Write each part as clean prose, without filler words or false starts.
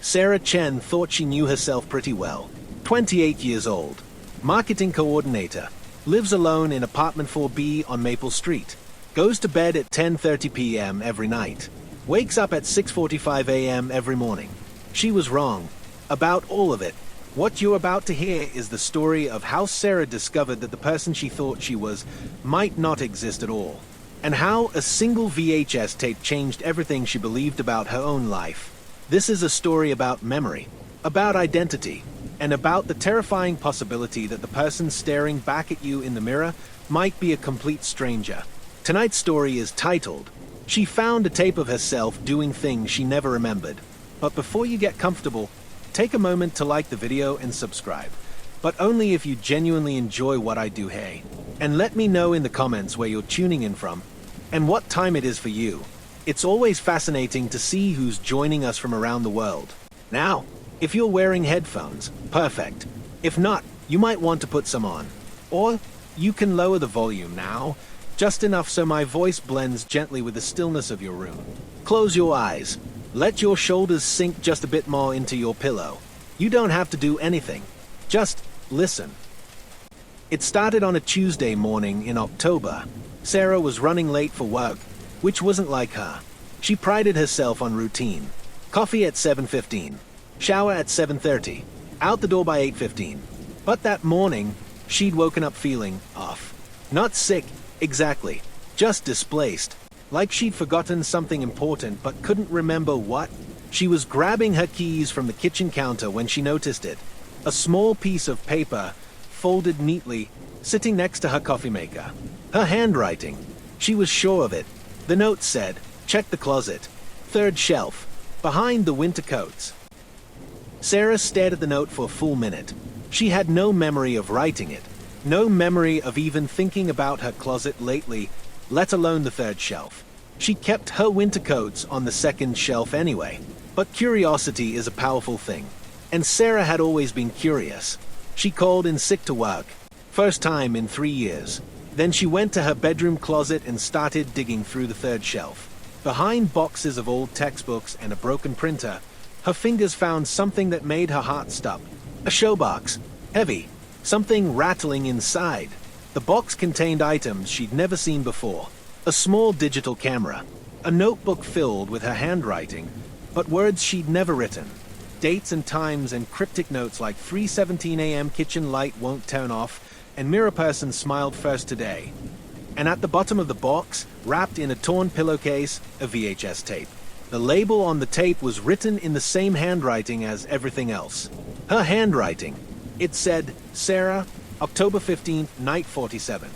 Sarah Chen thought she knew herself pretty well. 28 years old. Marketing coordinator. Lives alone in apartment 4B on Maple Street. Goes to bed at 10:30 p.m. every night. Wakes up at 6:45 a.m. every morning. She was wrong. About all of it. What you're about to hear is the story of how Sarah discovered that the person she thought she was might not exist at all. And how a single VHS tape changed everything she believed about her own life. This is a story about memory, about identity, and about the terrifying possibility that the person staring back at you in the mirror might be a complete stranger. Tonight's story is titled, She Found a Tape of Herself Doing Things She Never Remembered. But before you get comfortable, take a moment to like the video and subscribe. But only if you genuinely enjoy what I do, hey. And let me know in the comments where you're tuning in from, and what time it is for you. It's always fascinating to see who's joining us from around the world. Now, if you're wearing headphones, perfect. If not, you might want to put some on. Or you can lower the volume now, just enough so my voice blends gently with the stillness of your room. Close your eyes. Let your shoulders sink just a bit more into your pillow. You don't have to do anything. Just listen. It started on a Tuesday morning in October. Sarah was running late for work, which wasn't like her. She prided herself on routine. Coffee at 7:15. Shower at 7:30. Out the door by 8:15. But that morning, she'd woken up feeling off. Not sick, exactly. Just displaced. Like she'd forgotten something important but couldn't remember what. She was grabbing her keys from the kitchen counter when she noticed it. A small piece of paper, folded neatly, sitting next to her coffee maker. Her handwriting. She was sure of it. The note said, "Check the closet. Third shelf. Behind the winter coats." Sarah stared at the note for a full minute. She had no memory of writing it. No memory of even thinking about her closet lately, let alone the third shelf. She kept her winter coats on the second shelf anyway. But curiosity is a powerful thing. And Sarah had always been curious. She called in sick to work. First time in 3 years. Then she went to her bedroom closet and started digging through the third shelf. Behind boxes of old textbooks and a broken printer, her fingers found something that made her heart stop. A showbox. Heavy. Something rattling inside. The box contained items she'd never seen before. A small digital camera. A notebook filled with her handwriting, but words she'd never written. Dates and times and cryptic notes like 3:17 a.m. kitchen light won't turn off, and mirror person smiled first today. And at the bottom of the box, wrapped in a torn pillowcase, a VHS tape. The label on the tape was written in the same handwriting as everything else. Her handwriting. It said, Sarah, October 15th, night 47.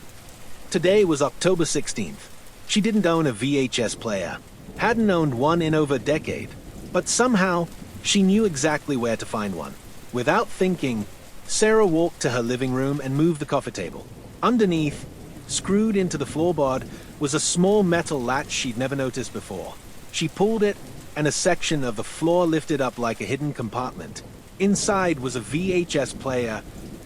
Today was October 16th. She didn't own a VHS player. Hadn't owned one in over a decade. But somehow, she knew exactly where to find one. Without thinking, Sarah walked to her living room and moved the coffee table. Underneath, screwed into the floorboard, was a small metal latch she'd never noticed before. She pulled it, and a section of the floor lifted up like a hidden compartment. Inside was a VHS player,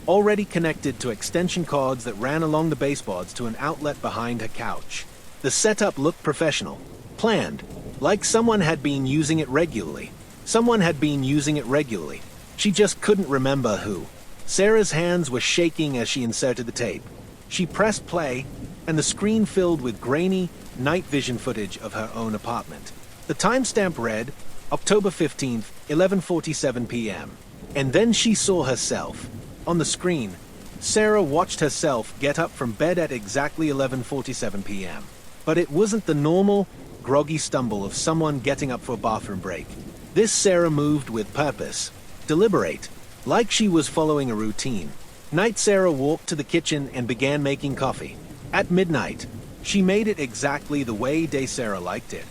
already connected to extension cords that ran along the baseboards to an outlet behind her couch. The setup looked professional, planned, like someone had been using it regularly. Someone had been using it regularly. She just couldn't remember who. Sarah's hands were shaking as she inserted the tape. She pressed play, and the screen filled with grainy, night vision footage of her own apartment. The timestamp read, October 15th, 11:47 p.m. And then she saw herself. On the screen, Sarah watched herself get up from bed at exactly 11:47 p.m. But it wasn't the normal, groggy stumble of someone getting up for a bathroom break. This Sarah moved with purpose, deliberate, like she was following a routine. Night Sarah walked to the kitchen and began making coffee. At midnight, she made it exactly the way Day Sarah liked it.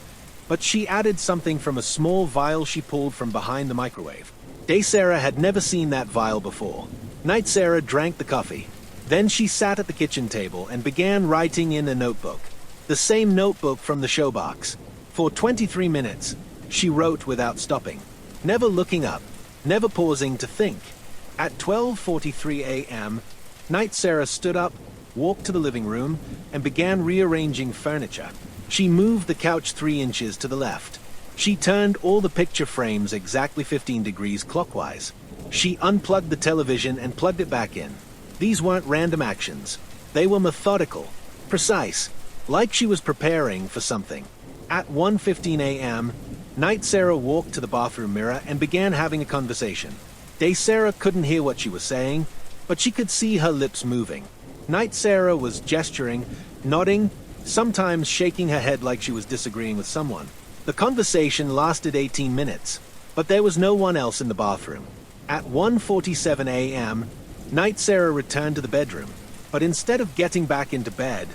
But she added something from a small vial she pulled from behind the microwave. Day Sarah had never seen that vial before. Night Sarah drank the coffee. Then she sat at the kitchen table and began writing in a notebook. The same notebook from the showbox. For 23 minutes, she wrote without stopping. Never looking up. Never pausing to think. At 12:43 a.m., Night Sarah stood up, walked to the living room, and began rearranging furniture. She moved the couch 3 inches to the left. She turned all the picture frames exactly 15 degrees clockwise. She unplugged the television and plugged it back in. These weren't random actions. They were methodical, precise, like she was preparing for something. At 1:15 a.m., Night Sarah walked to the bathroom mirror and began having a conversation. Day Sarah couldn't hear what she was saying, but she could see her lips moving. Night Sarah was gesturing, nodding, sometimes shaking her head like she was disagreeing with someone. The conversation lasted 18 minutes, but there was no one else in the bathroom. At 1:47 a.m., Night Sarah returned to the bedroom, but instead of getting back into bed,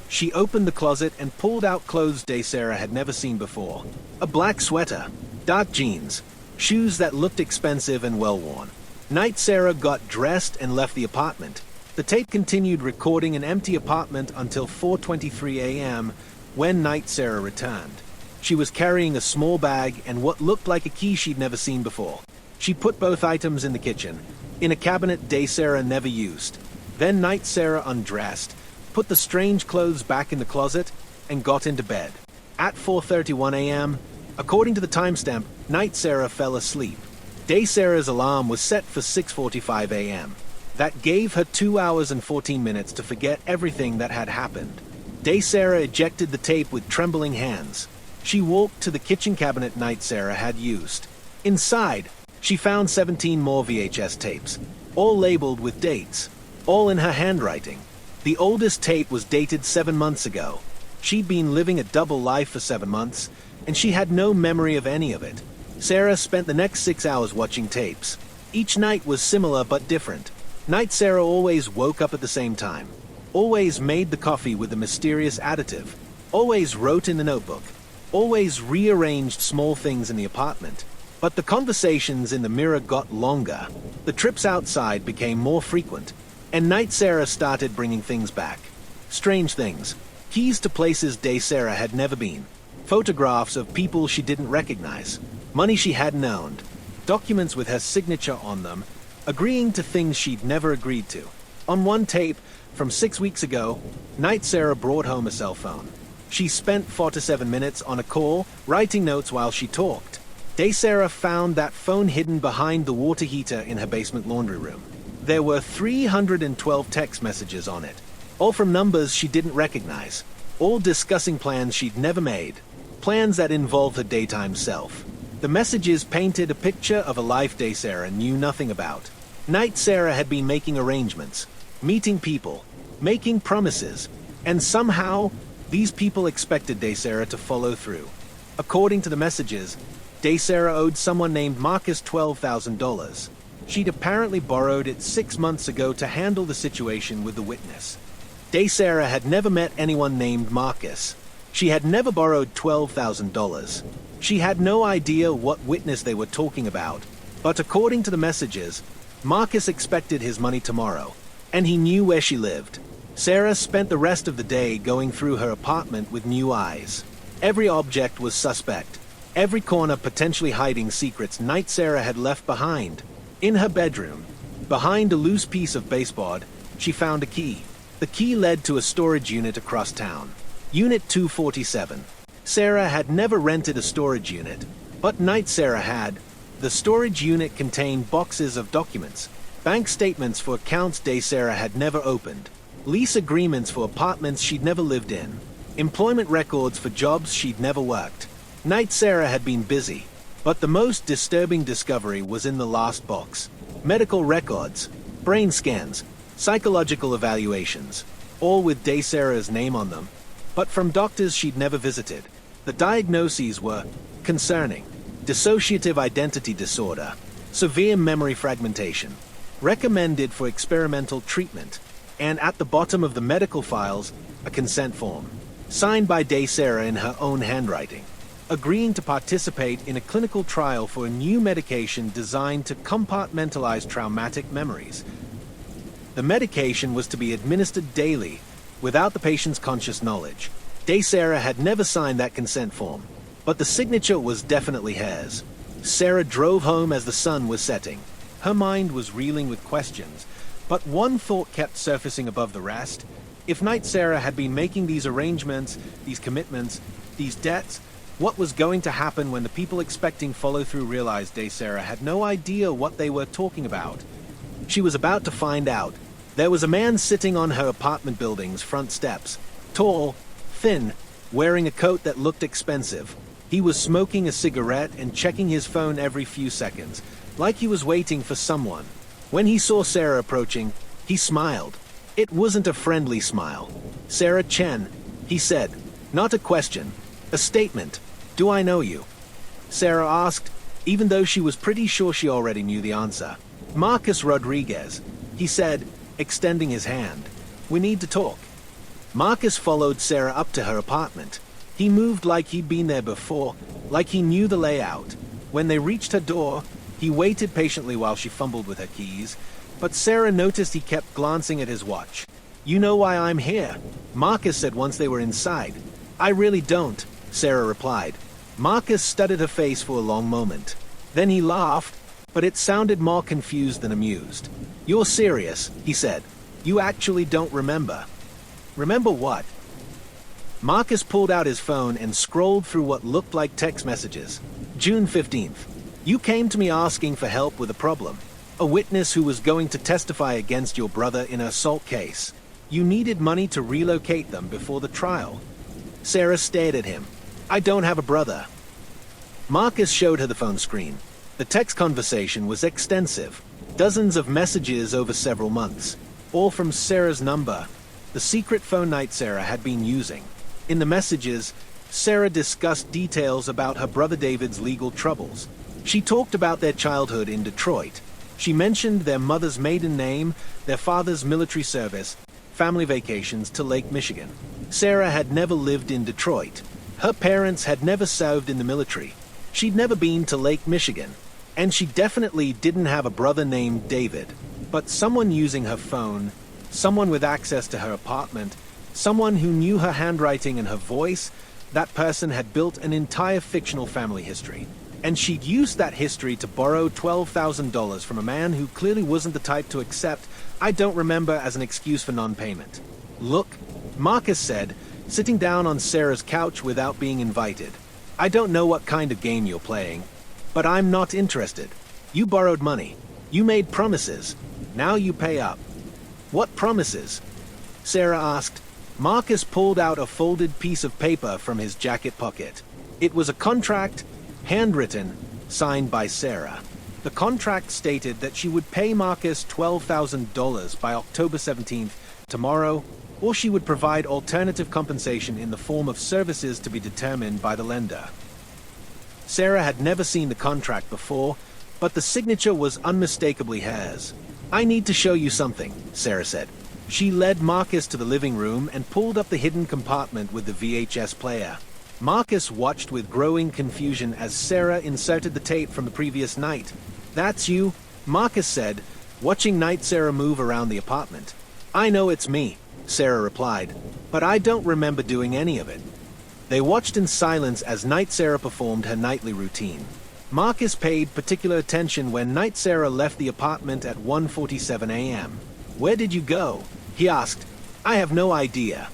she opened the closet and pulled out clothes Day Sarah had never seen before. A black sweater, dark jeans, shoes that looked expensive and well-worn. Night Sarah got dressed and left the apartment. The tape continued recording an empty apartment until 4:23 a.m. when Night Sarah returned. She was carrying a small bag and what looked like a key she'd never seen before. She put both items in the kitchen, in a cabinet Day Sarah never used. Then Night Sarah undressed, put the strange clothes back in the closet, and got into bed. At 4:31 a.m., according to the timestamp, Night Sarah fell asleep. Day Sarah's alarm was set for 6:45 a.m. That gave her 2 hours and 14 minutes to forget everything that had happened. Day Sarah ejected the tape with trembling hands. She walked to the kitchen cabinet Night Sarah had used. Inside, she found 17 more VHS tapes, all labeled with dates, all in her handwriting. The oldest tape was dated 7 months ago. She'd been living a double life for 7 months, and she had no memory of any of it. Sarah spent the next 6 hours watching tapes. Each night was similar but different. Night Sarah always woke up at the same time, always made the coffee with a mysterious additive, always wrote in the notebook, always rearranged small things in the apartment. But the conversations in the mirror got longer. The trips outside became more frequent, and Night Sarah started bringing things back. Strange things, keys to places Day Sarah had never been, photographs of people she didn't recognize, money she hadn't owned, documents with her signature on them, agreeing to things she'd never agreed to. On one tape, from 6 weeks ago, Night Sarah brought home a cell phone. She spent 4 to 7 minutes on a call, writing notes while she talked. Day Sarah found that phone hidden behind the water heater in her basement laundry room. There were 312 text messages on it, all from numbers she didn't recognize, all discussing plans she'd never made, plans that involved her daytime self. The messages painted a picture of a life Day Sarah knew nothing about. Night Sarah had been making arrangements, meeting people, making promises, and somehow these people expected Day Sarah to follow through. According to the messages, Day Sarah owed someone named Marcus $12,000. She'd apparently borrowed it 6 months ago to handle the situation with the witness. Day Sarah had never met anyone named Marcus. She had never borrowed $12,000. She had no idea what witness they were talking about, but according to the messages, Marcus expected his money tomorrow, and he knew where she lived. Sarah spent the rest of the day going through her apartment with new eyes. Every object was suspect, every corner potentially hiding secrets Night Sarah had left behind. In her bedroom, behind a loose piece of baseboard, she found a key. The key led to a storage unit across town, Unit 247. Sarah had never rented a storage unit, but Night Sarah had. The storage unit contained boxes of documents, bank statements for accounts Day Sarah had never opened, lease agreements for apartments she'd never lived in, employment records for jobs she'd never worked. Night Sarah had been busy, but the most disturbing discovery was in the last box. Medical records, brain scans, psychological evaluations, all with Day Sarah's name on them, but from doctors she'd never visited. The diagnoses were concerning, dissociative identity disorder, severe memory fragmentation, recommended for experimental treatment, and at the bottom of the medical files, a consent form, signed by Day Sarah in her own handwriting, agreeing to participate in a clinical trial for a new medication designed to compartmentalize traumatic memories. The medication was to be administered daily, without the patient's conscious knowledge. Day Sarah had never signed that consent form, but the signature was definitely hers. Sarah drove home as the sun was setting. Her mind was reeling with questions, but one thought kept surfacing above the rest. If Night Sarah had been making these arrangements, these commitments, these debts, What was going to happen when the people expecting follow-through realized Sarah had no idea what they were talking about? She was about to find out. There was a man sitting on her apartment building's front steps. Tall, thin, wearing a coat that looked expensive. He was smoking a cigarette and checking his phone every few seconds, like he was waiting for someone. When he saw Sarah approaching, he smiled. It wasn't a friendly smile. "Sarah Chen," he said. Not a question, a statement. "Do I know you?" Sarah asked, even though she was pretty sure she already knew the answer. "Marcus Rodriguez," he said, extending his hand. "We need to talk." Marcus followed Sarah up to her apartment. He moved like he'd been there before, like he knew the layout. When they reached her door, he waited patiently while she fumbled with her keys, but Sarah noticed he kept glancing at his watch. "You know why I'm here," Marcus said once they were inside. "I really don't," Sarah replied. Marcus studied her face for a long moment. Then he laughed, but it sounded more confused than amused. "You're serious," he said. "You actually don't remember." "Remember what?" Marcus pulled out his phone and scrolled through what looked like text messages. June 15th. "You came to me asking for help with a problem. A witness who was going to testify against your brother in an assault case. You needed money to relocate them before the trial." Sarah stared at him. "I don't have a brother." Marcus showed her the phone screen. The text conversation was extensive. Dozens of messages over several months. All from Sarah's number, the secret phone Sarah had been using. In the messages, Sarah discussed details about her brother David's legal troubles. She talked about their childhood in Detroit. She mentioned their mother's maiden name, their father's military service, family vacations to Lake Michigan. Sarah had never lived in Detroit. Her parents had never served in the military. She'd never been to Lake Michigan. And she definitely didn't have a brother named David. But someone using her phone, someone with access to her apartment, someone who knew her handwriting and her voice, that person had built an entire fictional family history. And she'd used that history to borrow $12,000 from a man who clearly wasn't the type to accept "I don't remember" as an excuse for non-payment. "Look," Marcus said, sitting down on Sarah's couch without being invited. "I don't know what kind of game you're playing, but I'm not interested. You borrowed money. You made promises. Now you pay up." "What promises?" Sarah asked. Marcus pulled out a folded piece of paper from his jacket pocket. It was a contract, handwritten, signed by Sarah. The contract stated that she would pay Marcus $12,000 by October 17th, tomorrow, or she would provide alternative compensation in the form of services to be determined by the lender. Sarah had never seen the contract before, but the signature was unmistakably hers. "I need to show you something," Sarah said. She led Marcus to the living room and pulled up the hidden compartment with the VHS player. Marcus watched with growing confusion as Sarah inserted the tape from the previous night. "That's you," Marcus said, watching Sarah move around the apartment. "I know it's me," Sarah replied, "but I don't remember doing any of it." They watched in silence as Sarah performed her nightly routine. Marcus paid particular attention when Sarah left the apartment at 1:47 a.m. "Where did you go?" he asked. "I have no idea."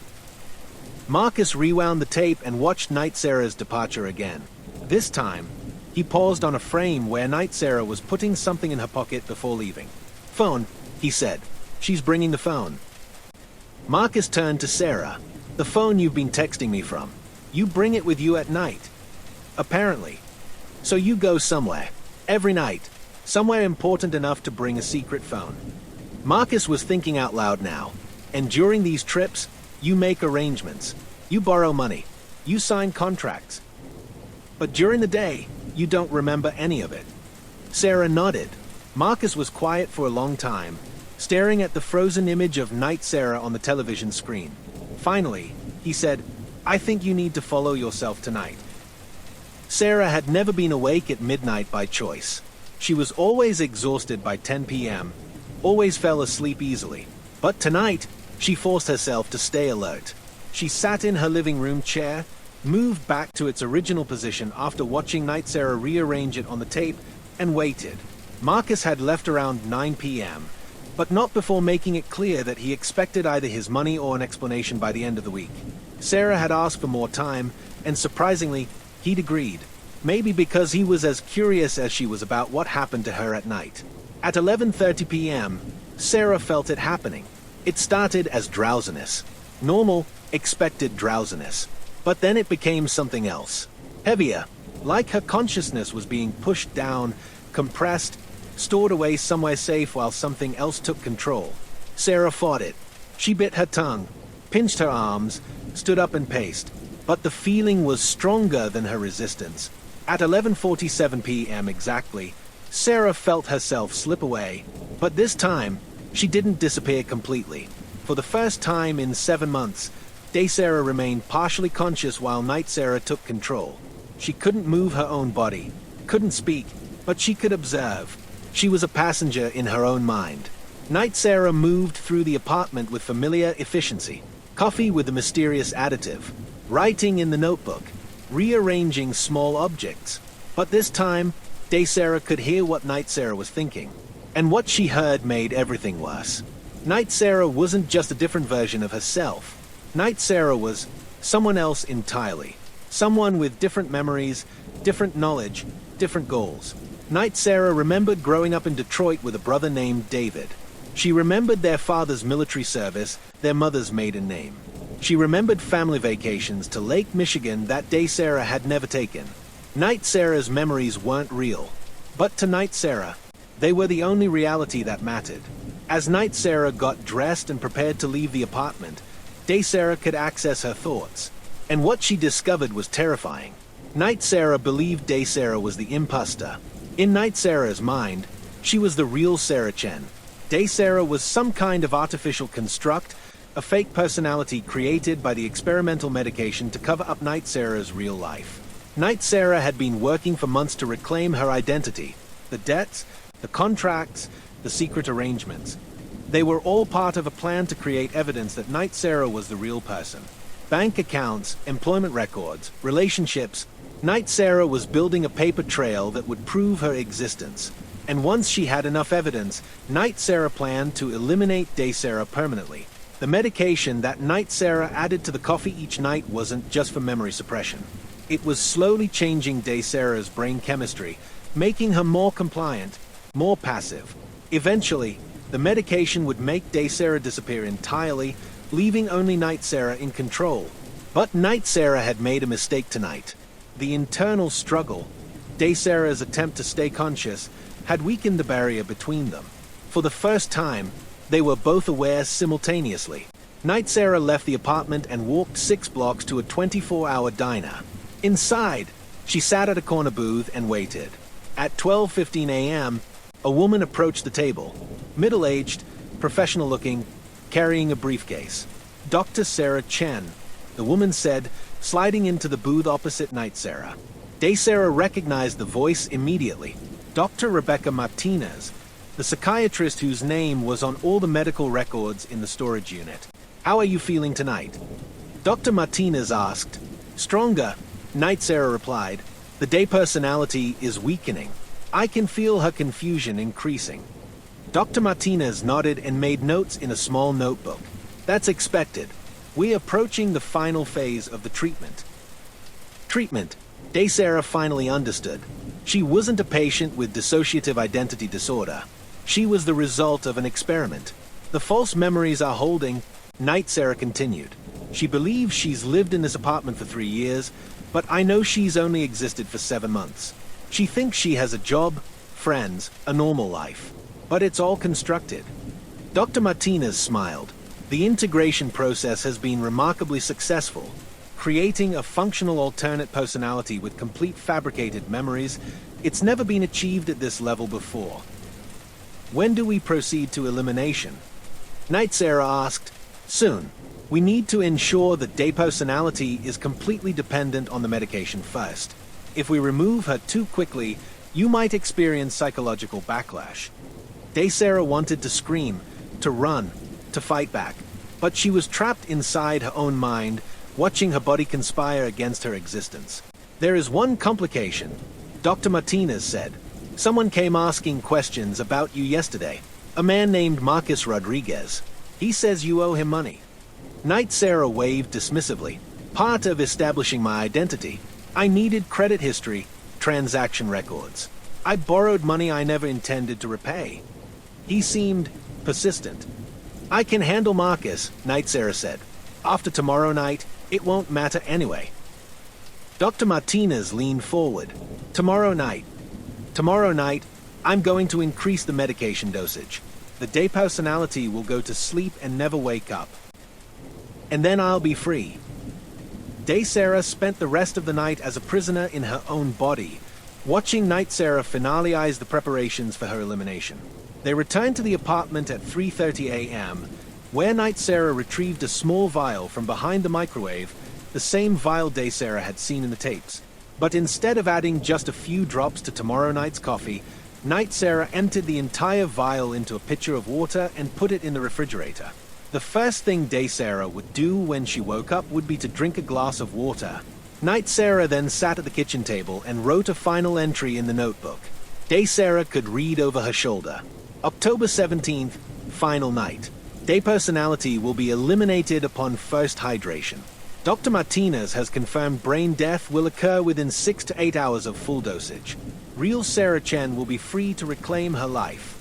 Marcus rewound the tape and watched Sarah's departure again. This time, he paused on a frame where Sarah was putting something in her pocket before leaving. "Phone," he said. "She's bringing the phone." Marcus turned to Sarah. "The phone you've been texting me from. You bring it with you at night." "Apparently. So you go somewhere. Every night. Somewhere important enough to bring a secret phone." Marcus was thinking out loud now. "And during these trips, you make arrangements. You borrow money. You sign contracts. But during the day, you don't remember any of it." Sarah nodded. Marcus was quiet for a long time, staring at the frozen image of Sarah on the television screen. Finally, he said, "I think you need to follow yourself tonight." Sarah had never been awake at midnight by choice. She was always exhausted by 10 p.m., always fell asleep easily. But tonight, she forced herself to stay alert. She sat in her living room chair, moved back to its original position after watching Sarah rearrange it on the tape, and waited. Marcus had left around 9 p.m., but not before making it clear that he expected either his money or an explanation by the end of the week. Sarah had asked for more time, and surprisingly, He'd agreed, maybe because he was as curious as she was about what happened to her at night. At 11:30 p.m., Sarah felt it happening. It started as drowsiness. Normal, expected drowsiness. But then it became something else. Heavier, like her consciousness was being pushed down, compressed, stored away somewhere safe while something else took control. Sarah fought it. She bit her tongue, pinched her arms, stood up and paced. But the feeling was stronger than her resistance. At 11:47 p.m. exactly, Sarah felt herself slip away. But this time, she didn't disappear completely. For the first time in 7 months, Day Sarah remained partially conscious while Night Sarah took control. She couldn't move her own body, couldn't speak, but she could observe. She was a passenger in her own mind. Night Sarah moved through the apartment with familiar efficiency. Coffee with a mysterious additive. Writing in the notebook. Rearranging small objects. But this time, Day Sarah could hear what Night Sarah was thinking. And what she heard made everything worse. Night Sarah wasn't just a different version of herself. Night Sarah was someone else entirely. Someone with different memories, different knowledge, different goals. Night Sarah remembered growing up in Detroit with a brother named David. She remembered their father's military service, their mother's maiden name. She remembered family vacations to Lake Michigan that Day Sarah had never taken. Night Sarah's memories weren't real. But to Night Sarah, they were the only reality that mattered. As Night Sarah got dressed and prepared to leave the apartment, Day Sarah could access her thoughts. And what she discovered was terrifying. Night Sarah believed Day Sarah was the imposter. In Night Sarah's mind, she was the real Sarah Chen. Day Sarah was some kind of artificial construct, a fake personality created by the experimental medication to cover up Night Sarah's real life. Night Sarah had been working for months to reclaim her identity. The debts, the contracts, the secret arrangements. They were all part of a plan to create evidence that Night Sarah was the real person. Bank accounts, employment records, relationships. Night Sarah was building a paper trail that would prove her existence. And once she had enough evidence, Night Sarah planned to eliminate Day Sarah permanently. The medication that Night Sarah added to the coffee each night wasn't just for memory suppression. It was slowly changing Day Sarah's brain chemistry, making her more compliant, more passive. Eventually, the medication would make Day Sarah disappear entirely, leaving only Night Sarah in control. But Night Sarah had made a mistake tonight. The internal struggle, Day Sarah's attempt to stay conscious, had weakened the barrier between them. For the first time, they were both aware simultaneously. Night Sarah left the apartment and walked 6 blocks to a 24-hour diner. Inside, she sat at a corner booth and waited. At 12:15 a.m., a woman approached the table, middle-aged, professional-looking, carrying a briefcase. Dr. Sarah Chen, the woman said, sliding into the booth opposite Night Sarah. Day Sarah recognized the voice immediately. Dr. Rebecca Martinez, the psychiatrist whose name was on all the medical records in the storage unit. "How are you feeling tonight?" Dr. Martinez asked. "Stronger," Night Sarah replied. "The Day personality is weakening. I can feel her confusion increasing." Dr. Martinez nodded and made notes in a small notebook. "That's expected. We're approaching the final phase of the treatment." Treatment. Day Sarah finally understood. She wasn't a patient with dissociative identity disorder. She was the result of an experiment. The false memories are holding, Night Sarah continued. She believes she's lived in this apartment for 3 years, but I know she's only existed for 7 months. She thinks she has a job, friends, a normal life. But it's all constructed. Dr. Martinez smiled. The integration process has been remarkably successful, creating a functional alternate personality with complete fabricated memories. It's never been achieved at this level before. When do we proceed to elimination? Night Sarah asked. Soon. We need to ensure that Day personality is completely dependent on the medication first. If we remove her too quickly, you might experience psychological backlash. Day Sarah wanted to scream, to run, to fight back, but she was trapped inside her own mind, watching her body conspire against her existence. There is one complication, Dr. Martinez said. Someone came asking questions about you yesterday. A man named Marcus Rodriguez. He says you owe him money. Night Sarah waved dismissively. Part of establishing my identity. I needed credit history, transaction records. I borrowed money I never intended to repay. He seemed persistent. I can handle Marcus, Night Sarah said. After tomorrow night, it won't matter anyway. Dr. Martinez leaned forward. Tomorrow night, I'm going to increase the medication dosage. The day personality will go to sleep and never wake up. And then I'll be free. Day Sarah spent the rest of the night as a prisoner in her own body, watching Night Sarah finalize the preparations for her elimination. They returned to the apartment at 3:30 a.m., where Night Sarah retrieved a small vial from behind the microwave, the same vial Day Sarah had seen in the tapes. But instead of adding just a few drops to tomorrow night's coffee, Night Sarah emptied the entire vial into a pitcher of water and put it in the refrigerator. The first thing Day Sarah would do when she woke up would be to drink a glass of water. Night Sarah then sat at the kitchen table and wrote a final entry in the notebook. Day Sarah could read over her shoulder. October 17th, final night. Day personality will be eliminated upon first hydration. Dr. Martinez has confirmed brain death will occur within 6 to 8 hours of full dosage. Real Sarah Chen will be free to reclaim her life.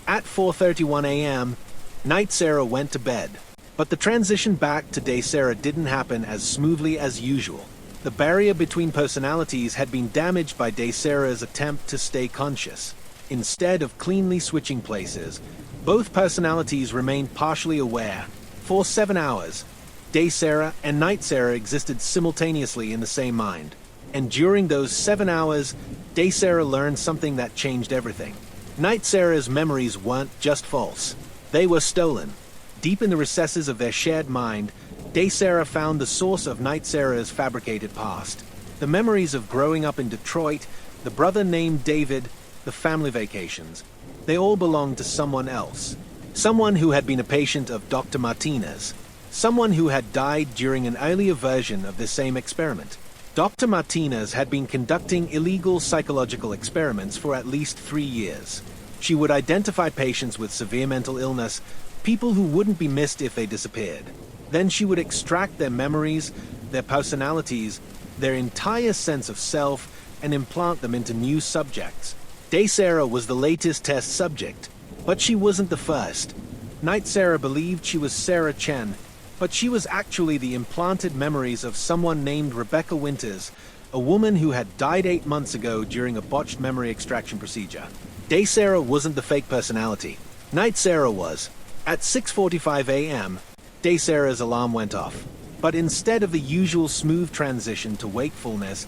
At 4:31 a.m., Night Sarah went to bed. But the transition back to Day Sarah didn't happen as smoothly as usual. The barrier between personalities had been damaged by Day Sarah's attempt to stay conscious. Instead of cleanly switching places, both personalities remained partially aware. For 7 hours, Day Sarah and Night Sarah existed simultaneously in the same mind. And during those 7 hours, Day Sarah learned something that changed everything. Night Sarah's memories weren't just false. They were stolen. Deep in the recesses of their shared mind, Day Sarah found the source of Night Sarah's fabricated past. The memories of growing up in Detroit, the brother named David, the family vacations, they all belonged to someone else. Someone who had been a patient of Dr. Martinez. Someone who had died during an earlier version of the same experiment. Dr. Martinez had been conducting illegal psychological experiments for at least 3 years. She would identify patients with severe mental illness, people who wouldn't be missed if they disappeared. Then she would extract their memories, their personalities, their entire sense of self, and implant them into new subjects. Day Sarah was the latest test subject, but she wasn't the first. Night Sarah believed she was Sarah Chen, but she was actually the implanted memories of someone named Rebecca Winters, a woman who had died 8 months ago during a botched memory extraction procedure. Day Sarah wasn't the fake personality. Night Sarah was. At 6:45 a.m., Day Sarah's alarm went off. But instead of the usual smooth transition to wakefulness,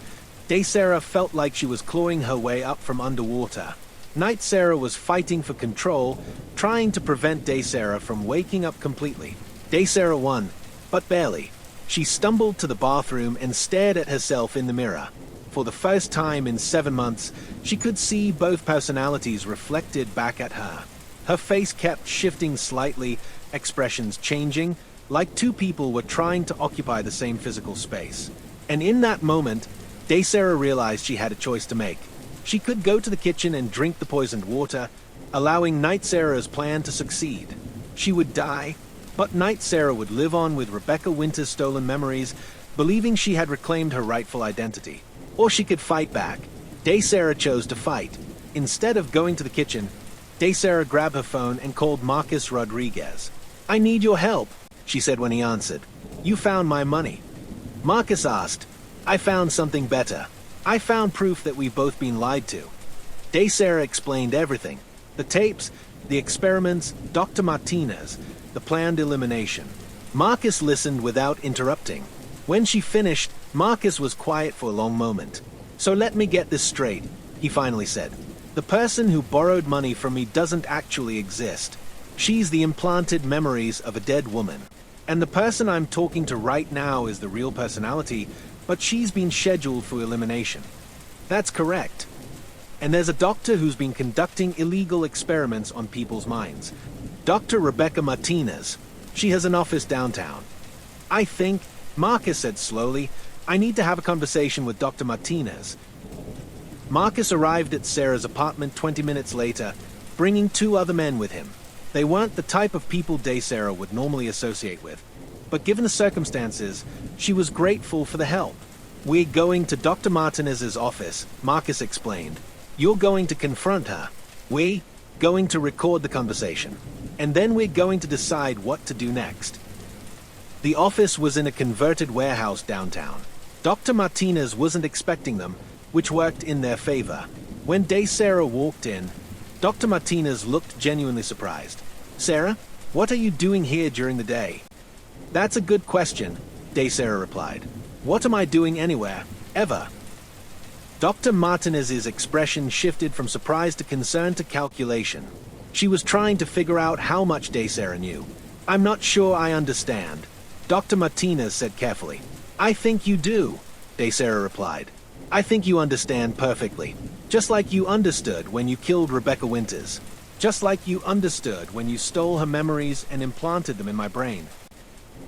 Day Sarah felt like she was clawing her way up from underwater. Night Sarah was fighting for control, trying to prevent Day Sarah from waking up completely. Day Sarah won, but barely. She stumbled to the bathroom and stared at herself in the mirror. For the first time in 7 months, she could see both personalities reflected back at her. Her face kept shifting slightly, expressions changing, like two people were trying to occupy the same physical space. And in that moment, Day Sarah realized she had a choice to make. She could go to the kitchen and drink the poisoned water, allowing Night Sarah's plan to succeed. She would die, but Night Sarah would live on with Rebecca Winter's stolen memories, believing she had reclaimed her rightful identity. Or she could fight back. Day Sarah chose to fight. Instead of going to the kitchen, Day Sarah grabbed her phone and called Marcus Rodriguez. "I need your help," she said when he answered. "You found my money." Marcus asked, "I found something better. I found proof that we've both been lied to." Day Sarah explained everything. The tapes, the experiments, Dr. Martinez, the planned elimination. Marcus listened without interrupting. When she finished, Marcus was quiet for a long moment. "So let me get this straight," he finally said. "The person who borrowed money from me doesn't actually exist. She's the implanted memories of a dead woman. And the person I'm talking to right now is the real personality, but she's been scheduled for elimination." "That's correct. And there's a doctor who's been conducting illegal experiments on people's minds. Dr. Rebecca Martinez. She has an office downtown. I think," Marcus said slowly, "I need to have a conversation with Dr. Martinez." Marcus arrived at Sarah's apartment 20 minutes later, bringing 2 other men with him. They weren't the type of people Day Sarah would normally associate with, but given the circumstances, she was grateful for the help. We're going to Dr. Martinez's office, Marcus explained. You're going to confront her. We're going to record the conversation. And then we're going to decide what to do next. The office was in a converted warehouse downtown. Dr. Martinez wasn't expecting them, which worked in their favor. When Sarah walked in, Dr. Martinez looked genuinely surprised. Sarah, what are you doing here during the day? That's a good question, Sarah replied. What am I doing anywhere, ever? Dr. Martinez's expression shifted from surprise to concern to calculation. She was trying to figure out how much Sarah knew. I'm not sure I understand, Dr. Martinez said carefully. I think you do, Sarah replied. I think you understand perfectly. Just like you understood when you killed Rebecca Winters. Just like you understood when you stole her memories and implanted them in my brain.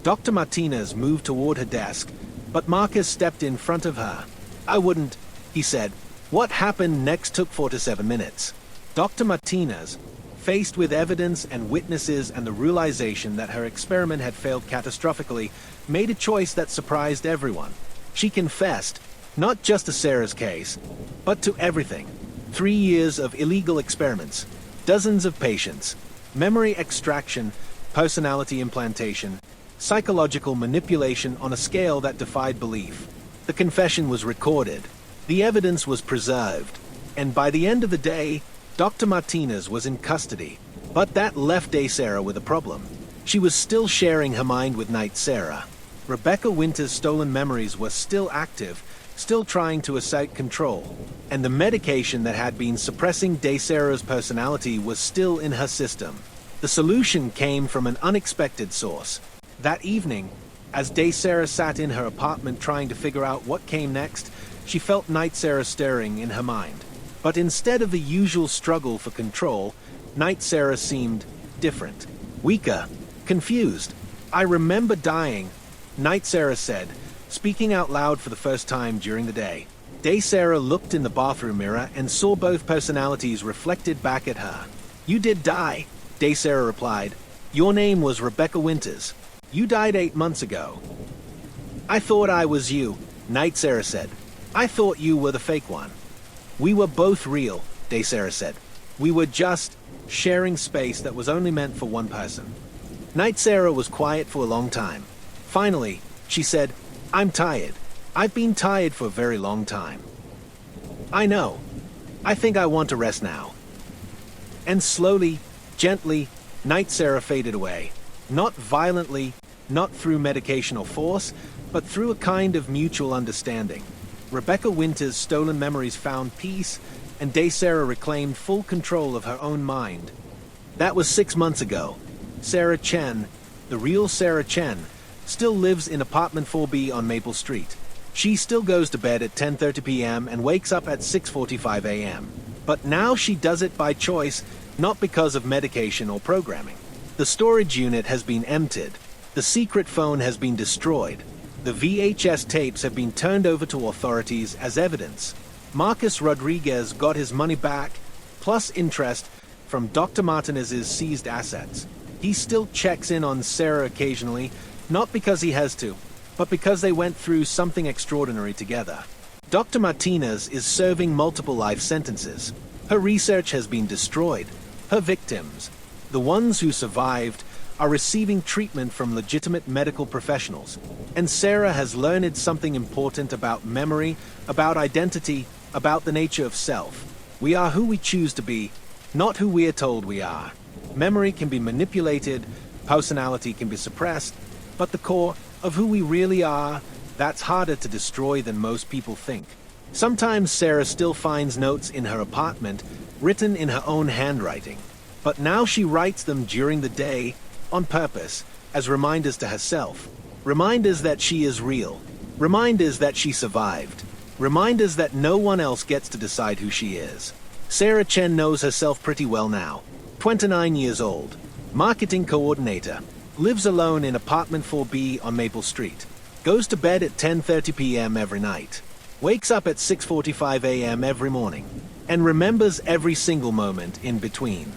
Dr. Martinez moved toward her desk, but Marcus stepped in front of her. I wouldn't, he said. What happened next took 4 to 7 minutes. Dr. Martinez, faced with evidence and witnesses and the realization that her experiment had failed catastrophically, made a choice that surprised everyone. She confessed, not just to Sarah's case, but to everything. 3 years of illegal experiments, dozens of patients, memory extraction, personality implantation, psychological manipulation on a scale that defied belief. The confession was recorded, the evidence was preserved, and by the end of the day, Dr. Martinez was in custody. But that left Sarah with a problem. She was still sharing her mind with Night Sarah. Rebecca Winters' stolen memories were still active, still trying to assert control, and the medication that had been suppressing Sarah's personality was still in her system. The solution came from an unexpected source. That evening, as Sarah sat in her apartment trying to figure out what came next, she felt Night Sarah stirring in her mind. But instead of the usual struggle for control, Night Sarah seemed different, weaker, confused. I remember dying, Night Sarah said, speaking out loud for the first time during the day. Sarah looked in the bathroom mirror and saw both personalities reflected back at her. You did die, Sarah replied. Your name was Rebecca Winters. You died 8 months ago. I thought I was you, Night Sarah said. I thought you were the fake one. We were both real, Sarah said. We were just sharing space that was only meant for one person. Night Sarah was quiet for a long time. Finally, she said, I'm tired. I've been tired for a very long time. I know. I think I want to rest now. And slowly, gently, Night Sarah faded away. Not violently, not through medication or force, but through a kind of mutual understanding. Rebecca Winters' stolen memories found peace, and Sarah reclaimed full control of her own mind. That was 6 months ago. Sarah Chen, the real Sarah Chen, still lives in apartment 4B on Maple Street. She still goes to bed at 10:30 p.m. and wakes up at 6:45 a.m. But now she does it by choice, not because of medication or programming. The storage unit has been emptied. The secret phone has been destroyed. The VHS tapes have been turned over to authorities as evidence. Marcus Rodriguez got his money back, plus interest, from Dr. Martinez's seized assets. He still checks in on Sarah occasionally, not because he has to, but because they went through something extraordinary together. Dr. Martinez is serving multiple life sentences. Her research has been destroyed. Her victims, the ones who survived, are receiving treatment from legitimate medical professionals. And Sarah has learned something important about memory, about identity, about the nature of self. We are who we choose to be, not who we are told we are. Memory can be manipulated, personality can be suppressed, but the core of who we really are, that's harder to destroy than most people think. Sometimes Sarah still finds notes in her apartment, written in her own handwriting. But now she writes them during the day, on purpose, as reminders to herself. Reminders that she is real. Reminders that she survived. Reminders that no one else gets to decide who she is. Sarah Chen knows herself pretty well now. 29 years old. Marketing coordinator. Lives alone in apartment 4B on Maple Street. Goes to bed at 10:30 p.m. every night. Wakes up at 6:45 a.m. every morning. And remembers every single moment in between.